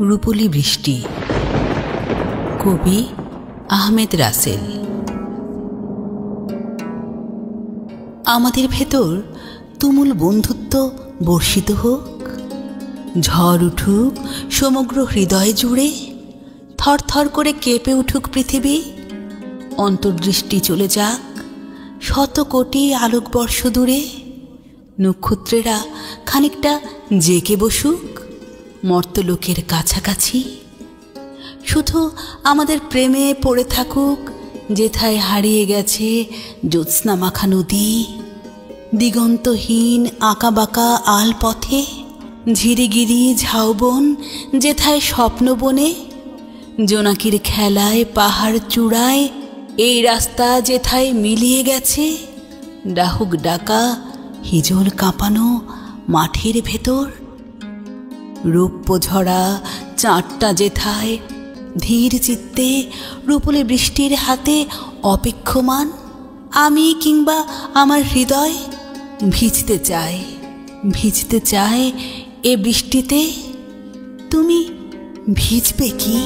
রূপলি বৃষ্টি। কবি আহমেদ রাসেল। আমাদের ভেতর তুমুল বন্ধুত্ব বর্ষিত হোক, ঝড় উঠুক সমগ্র হৃদয় জুড়ে, থরথর করে কেঁপে উঠুক পৃথিবী, অন্তর্দৃষ্টি চলে যাক শত কোটি আলোকবর্ষ দূরে, নক্ষত্রেরা খানিকটা জেগে বসুক মর্তলোকের কাছাকাছি। শুধু আমাদের প্রেমে পড়ে থাকুক যেথায় হারিয়ে গেছে জ্যোৎস্না মাখা নদী, দিগন্তহীন আঁকাবাঁকা আল পথে ঝিরিগিরি ঝাউবন যেথায় স্বপ্ন বনে, জোনাকির খেলায় পাহাড় চূড়ায় এই রাস্তা যেথায় মিলিয়ে গেছে, ডাহুক ডাকা হিজল কাঁপানো মাঠের ভেতর, রৌপ্য ঝরা চাঁদটা যেথায় ধীর চিত্তে রূপলি বৃষ্টির হাতে অপেক্ষমান। আমি কিংবা আমার হৃদয় ভিজতে চায় এ বৃষ্টিতে। তুমি ভিজবে কি?